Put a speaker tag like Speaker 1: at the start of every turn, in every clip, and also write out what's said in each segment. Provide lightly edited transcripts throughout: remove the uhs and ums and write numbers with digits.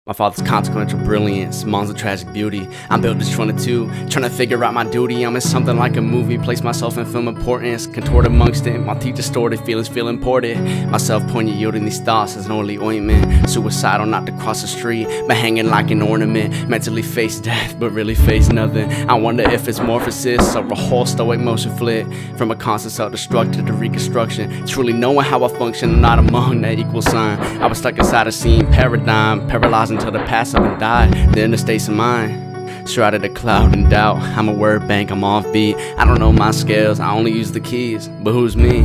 Speaker 1: My father's consequential brilliance, mom's a tragic beauty. I'm built as 22, trying to figure out my duty. I'm in something like a movie, place myself in film importance. Contort amongst it, my teeth distorted, feelings feel imported. Myself poignant, yielding these thoughts as an oily ointment. Suicidal, not to cross the street, but hanging like an ornament. Mentally face death, but really face nothing. I wonder if it's morphosis or a whole stoic motion flit. From a constant self-destructive to reconstruction. Truly knowing how I function, not among that equal sign. I was stuck inside a scene paradigm, paralyzing until the past up and died, the inner states of mind. Shrouded a cloud in doubt. I'm a word bank, I'm offbeat. I don't know my scales, I only use the keys. But who's me?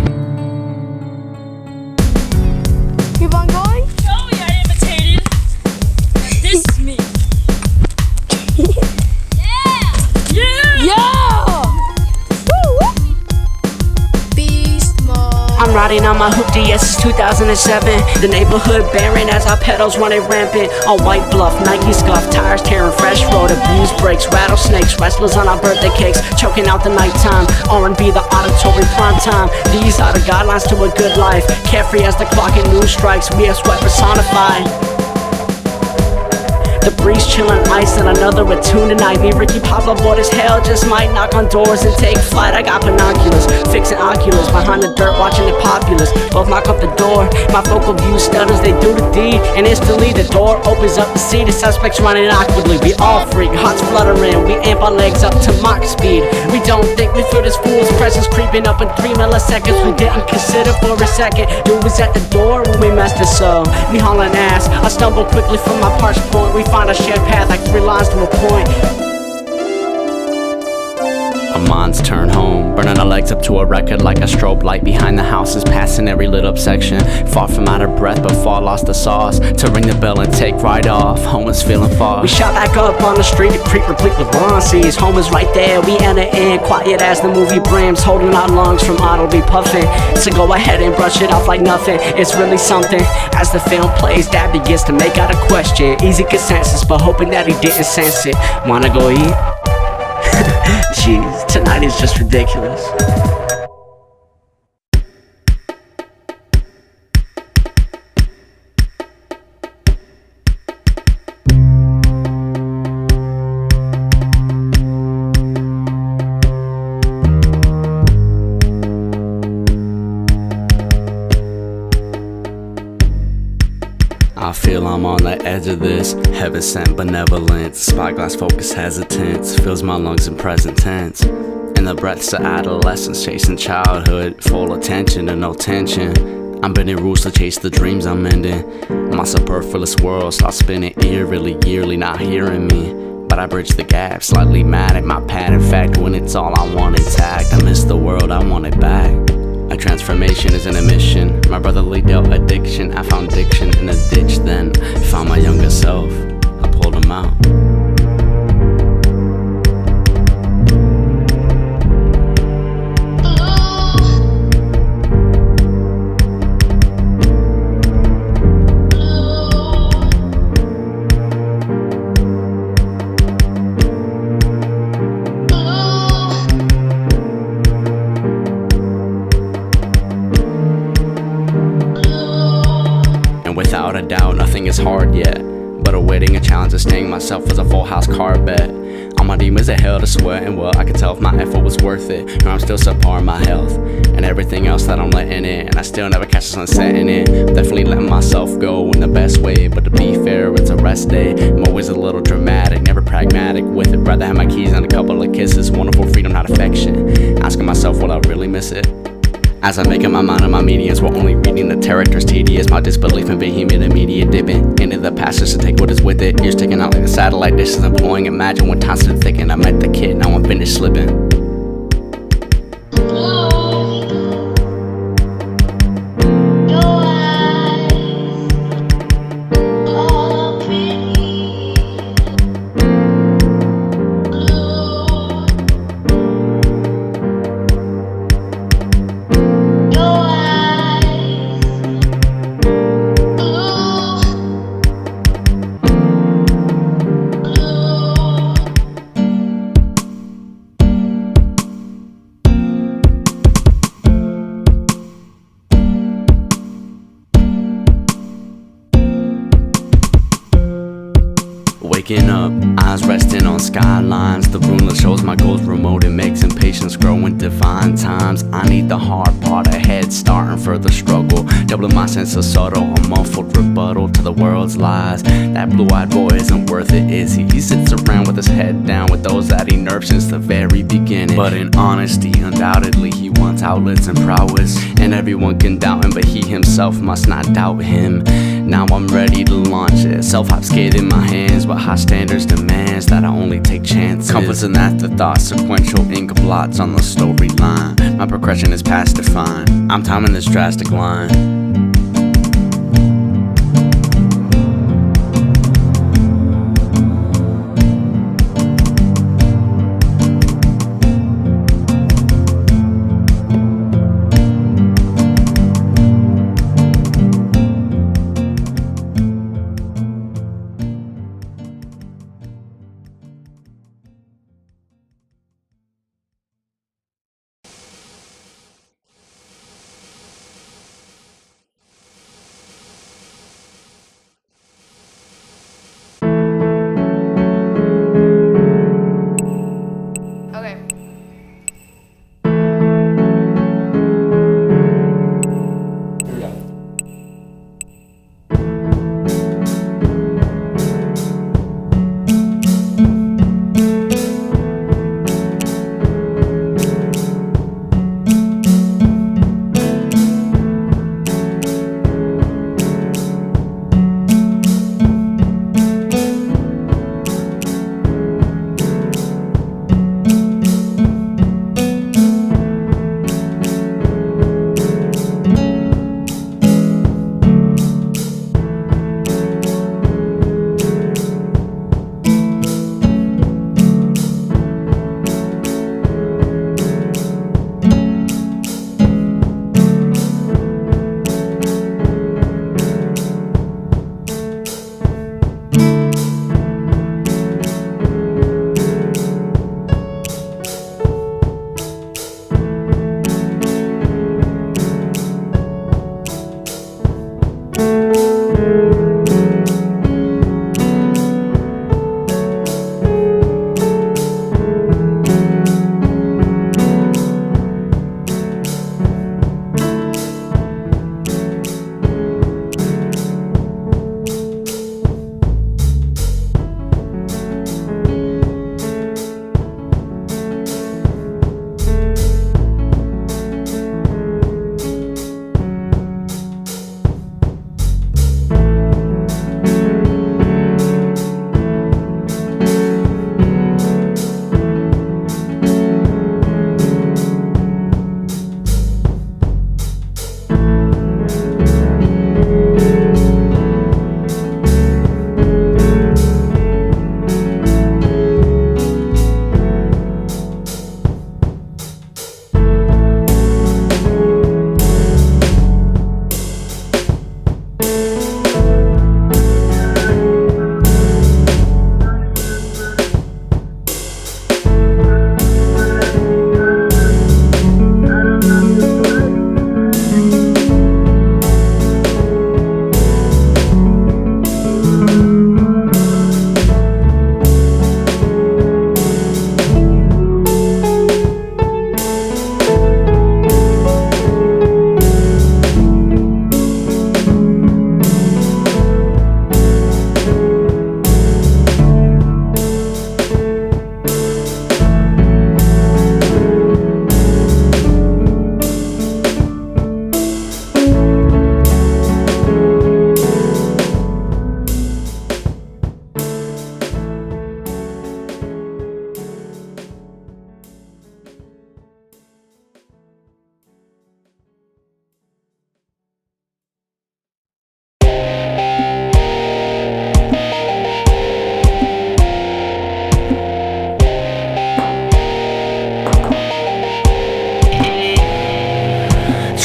Speaker 2: Keep on going?
Speaker 3: Oh, yeah, imitated. This is me.
Speaker 2: Yeah! Beast mode.
Speaker 4: I'm riding on my hoop DS 2007. The neighborhood barren as our pedals running rampant. On white bluff, Nike scuff, tires tearing fresh road. Abused brakes, rattlesnakes, wrestlers on our birthday cakes. Choking out the nighttime, R&B the auditory prime time. These are the guidelines to a good life. Carefree as the clock and noon strikes, we are sweat personified. The breeze chillin' ice and another attune tonight. Me, Ricky Pablo, bored as hell, just might knock on doors and take flight. I got binoculars, fixing oculars, behind the dirt watching the populace. Both knock up the door, my focal view stutters, they do the deed. And instantly the door opens up to see the suspects running awkwardly. We all freak, hearts fluttering, we amp our legs up to Mach speed. We don't think we feel this fool's presence creeping up in 3 milliseconds. We didn't consider for a second, dude was at the door when we messed this up. We hauling ass, I stumble quickly from my parched point. We find a shared path like 3 lines to a point.
Speaker 1: Our minds turn home, burning our legs up to a record like a strobe light behind the houses, passing every lit up section. Far from out of breath, but far lost the sauce to ring the bell and take right off. Home is feeling far.
Speaker 4: We shot back up on the street, the creek replete with bronzes. Home is right there, we enter in, quiet as the movie brims, holding our lungs from audibly puffing. So go ahead and brush it off like nothing, it's really something. As the film plays, Dad begins to make out a question. Easy consensus, but hoping that he didn't sense it. Wanna go eat? Jeez, tonight is just ridiculous.
Speaker 1: I feel I'm on the edge of this, heaven sent benevolence. Spyglass focus hesitance, fills my lungs in present tense. In the breaths of adolescence, chasing childhood, full attention and no tension. I'm bending rules to chase the dreams I'm mending. My superfluous world starts spinning eerily, yearly, not hearing me. But I bridge the gap, slightly mad at my pad. In fact, when it's all I want intact, I miss the world, I want it back. A transformation isn't a mission. My brotherly dealt addiction. I found diction in a ditch, then found my younger self. I pulled him out. Without a doubt, nothing is hard yet, but awaiting a challenge of staying myself was a full house car bet. All my demons are hell to sweat, and well, I could tell if my effort was worth it. Or I'm still subpar in my health, and everything else that I'm letting in. And I still never catch the sunset in it. Definitely letting myself go in the best way, but to be fair, it's a rest day. I'm always a little dramatic, never pragmatic with it. Rather have my keys and a couple of kisses. Wonderful freedom, not affection. Asking myself, will I really miss it? As I make up my mind on my medians, we're only reading the characters tedious. My disbelief in vehement immediate dipping into the passage to take what is with it. Ears sticking out like a satellite dishes employing. Imagine when times stood thick and I met the kid, now I'm finished slipping. Waking up, eyes resting on skylines. The ruler shows my goals remote, it makes impatience grow in divine times. I need the hard part ahead, starting for the struggle. Doubling my sense of subtle, a muffled rebuttal to the world's lies. That blue-eyed boy isn't worth it, is he? He sits around with his head down with those that he nerfed since the very beginning. But in honesty, undoubtedly he wants outlets and prowess. And everyone can doubt him, but he himself must not doubt him. Now I'm ready to launch it. Self-hype skate in my hands, but high standards demands that I only take chances. Compass and afterthought, sequential ink blots on the storyline. My progression is past defined. I'm timing this drastic line.
Speaker 2: Okay.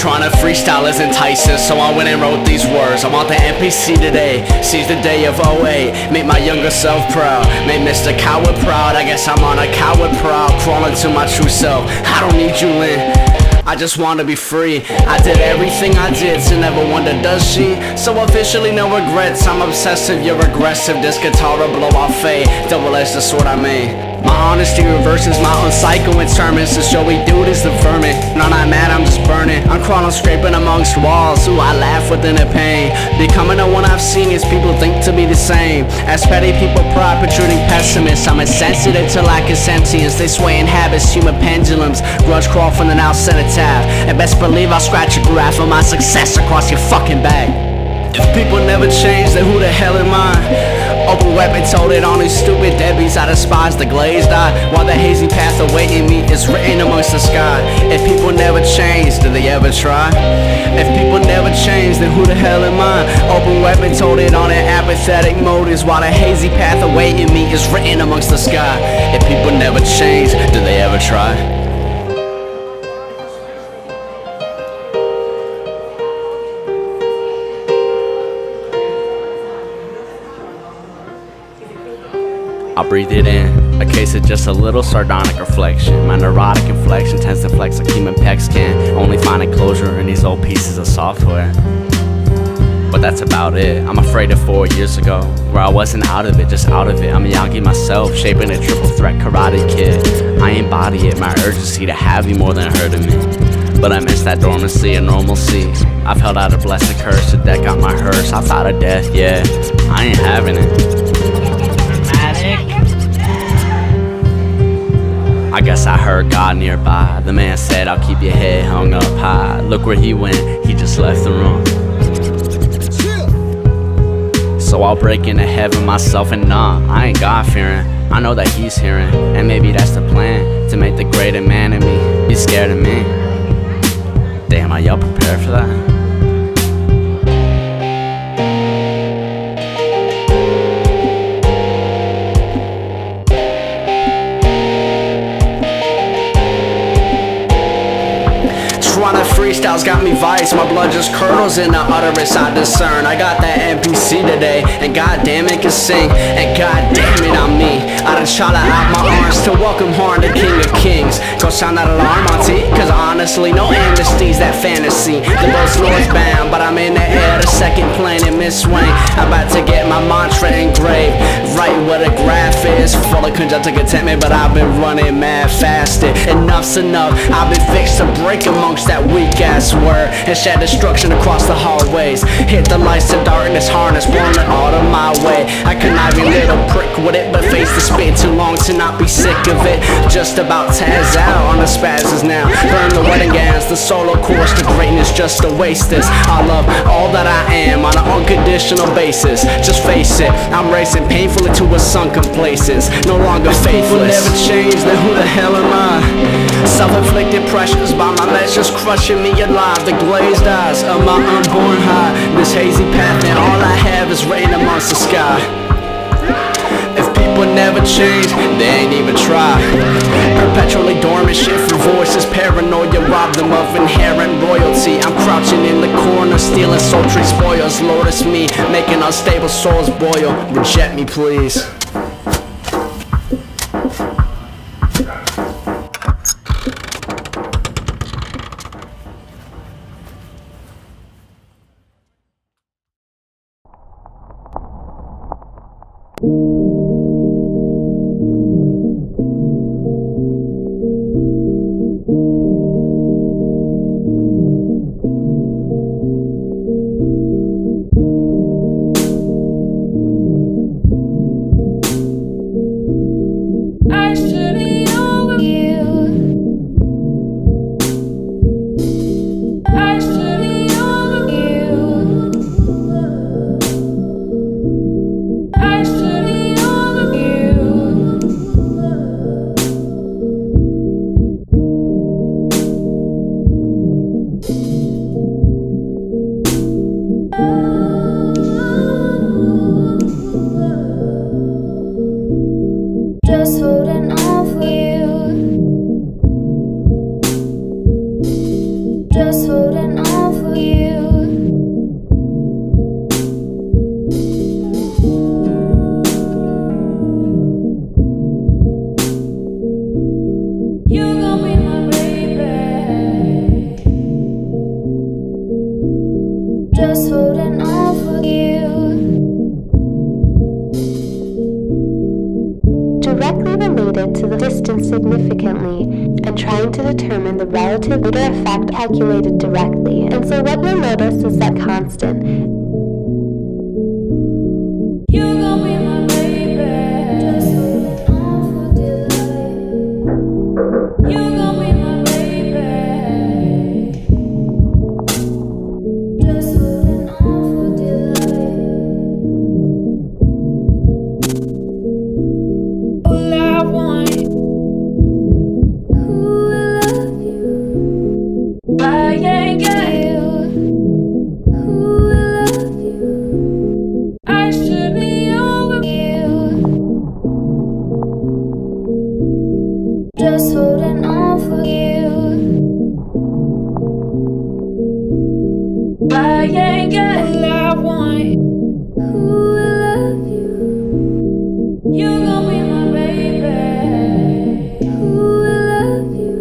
Speaker 1: Trying to freestyle is enticing, so I went and wrote these words. I'm on the NPC today, seize the day of 08. Make my younger self proud, make Mr. Coward proud. I guess I'm on a coward proud, crawling to my true self. I don't need you, Lynne. I just want to be free. I did everything I did to never wonder does she. So officially no regrets. I'm obsessive, you're aggressive. This guitar will blow off fade. Double-edged the sword I made. My honesty reverses my own psycho in terms to show we do this the vermin. No, not mad, I'm just burning. I'm crawling, scraping amongst walls. Ooh, I laugh within the pain. Becoming the one I've seen is people think to be the same. As petty people pride, protruding pessimists. I'm insensitive to lack of sentience. They sway in habits, human pendulums. Grudge crawl from the now cenotaph. And best believe I'll scratch a graph of my success across your fucking back. If people never change, then who the hell am I? Open weapon told it on these stupid deadbeats. I despise the glazed eye, while the hazy path awaiting me is written amongst the sky. If people never change, do they ever try? If people never change, then who the hell am I? Open weapon told it on an apathetic motives, while the hazy path awaiting me is written amongst the sky. If people never change, do they ever try? I'll breathe it in, a case of just a little sardonic reflection. My neurotic inflection tends to flex like human pecs can, only finding closure in these old pieces of software. But that's about it. I'm afraid of 4 years ago, where I wasn't out of it, just out of it. I'm Miyagi myself, shaping a triple threat karate kid. I embody it, my urgency to have you more than hurting me. But I miss that dormancy and normalcy. I've held out a blessed curse to deck out my hearse outside of death, yeah. I ain't having it. I guess I heard God nearby. The man said, I'll keep your head hung up high. Look where he went, he just left the room. So I'll break into heaven myself and nah, I ain't God-fearing. I know that he's hearing, and maybe that's the plan, to make the greater man in me be scared of me. Damn, are y'all prepared for that? Running freestyles got me vice. My blood just curdles in the utterance I discern. I got that NPC today, and goddamn it can sing, and goddamn it I'm me. I done shot out my arms to welcome Horn, the king of kings. Go sound that alarm on T, cause honestly no amnesty's that fantasy. The most lords bound, but I'm in the air, the second plane in Miss Wayne. I'm about to get my mantra engraved right where the graph is. Full of conjunctive contentment, but I've been running mad fasted. Enough's enough, I've been fixed to break amongst that weak ass word and shed destruction across the hallways. Hit the lights to darkness, harness, blowing it all of my way. I connive a little prick with it, but face the spit too long to not be sick of it. Just about taz out on the spazzes now. Burn the wedding gowns, the solo course to greatness just to waste this. I love all that I am on an unconditional basis. Just face it, I'm racing painfully to a sunken places. No longer faithless. People never change, then who the hell am I? Self-inflicted pressures by my measures crushing me alive. The glazed eyes of my unborn high. This hazy path and all I have is rain amongst the sky. If people never change, they ain't even try. Perpetually dormant shit for voices. Paranoia rob them of inherent royalty. I'm crouching in the corner, stealing sultry spoils. Lord, it's me, making unstable souls boil. Reject me, please.
Speaker 5: Just holding on directly related to the distance significantly and trying to determine the relative beta effect calculated directly. And so what you'll notice is that constant.
Speaker 3: You gon' be my baby. You gon' be my baby. Just holding on for dear life. All I want. Who will love you? I ain't got you. Who will love you? I should be over you. Just holding on for you. I ain't got all I want. Who will love you? You gon' be my baby. Who will love you?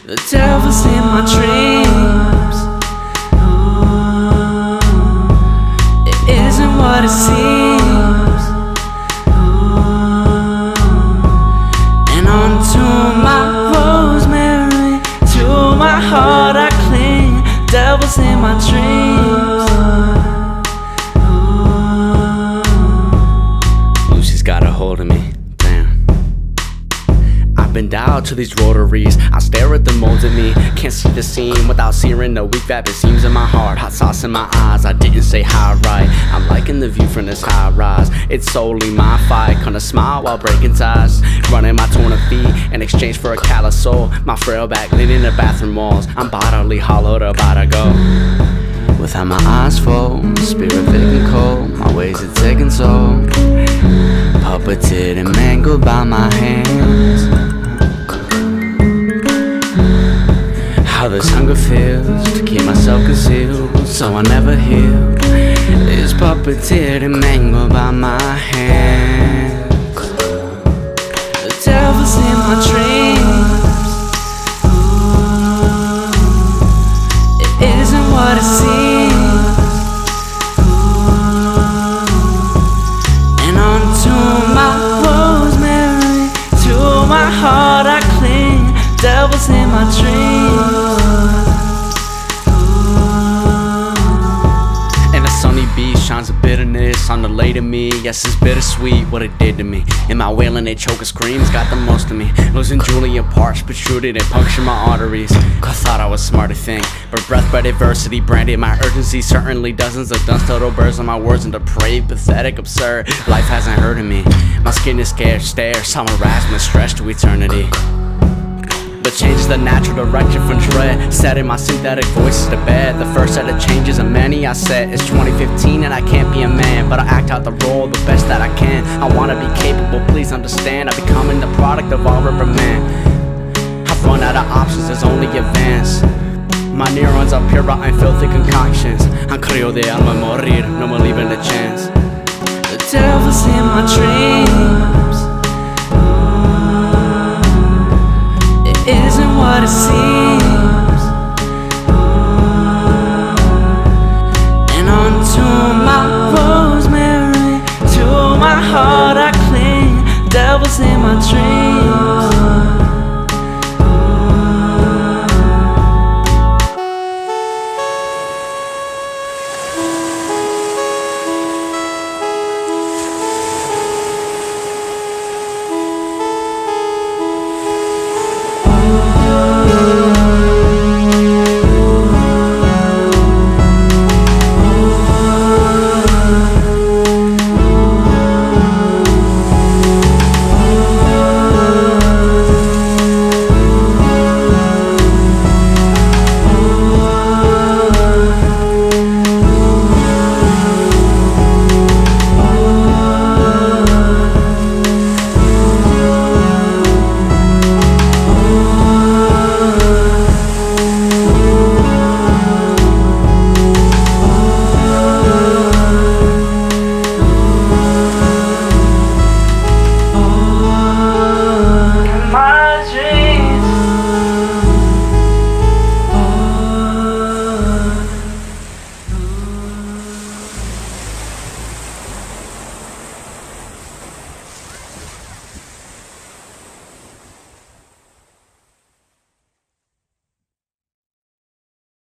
Speaker 1: The devil's in my dreams. It isn't what it seems. And onto my rosemary, to my heart I cling. Devil's in my dreams. Lucy's got a hold of me. Damn. I've been dialed to these rotaries. I stare at the molds of me. Can't see the scene without searing the weak vapid seams in my heart. Hot sauce in my eyes. I didn't say hi right. I'm liking the view from this high rise. It's solely my fight. Gonna smile while breaking ties. Running my 200 feet in exchange for a callous soul. My frail back leaning the bathroom walls. I'm bodily hollowed, about to go. Without my eyes full, spirit vague and cold. My ways are taking toll. Puppeted and mangled by my hands. How this hunger feels to keep myself concealed, so I never heal. Is puppeted and mangled by my hands. The devil's in my dreams. It isn't what it seems. And onto my rosemary, to my heart I cling. Devil's in my dreams. And the sunny beach shines a bitterness on the late of me. Yes, it's bittersweet what it did to me. In my wailing, they choke and screams got the most of me. Losing Julian parts, protruded and punctured my arteries. I thought I was smart to think, but breath by adversity branded my urgency. Certainly dozens of dust total birds on my words and depraved, pathetic, absurd. Life hasn't hurt me. My skin is scared, stare, some harassment, stretched to eternity. But change is the natural direction from dread. Setting my synthetic voices to bed. The first set of changes of many I said. It's 2015 and I can't be a man, but I act out the role the best that I can. I wanna be capable, please understand. I'm becoming the product of all reprimand. I've run out of options, there's only advance. My neurons are pure rotten filthy concoctions. I'm creo de alma morir, no me leaving a chance. The devil's in my dreams. Isn't what it seems.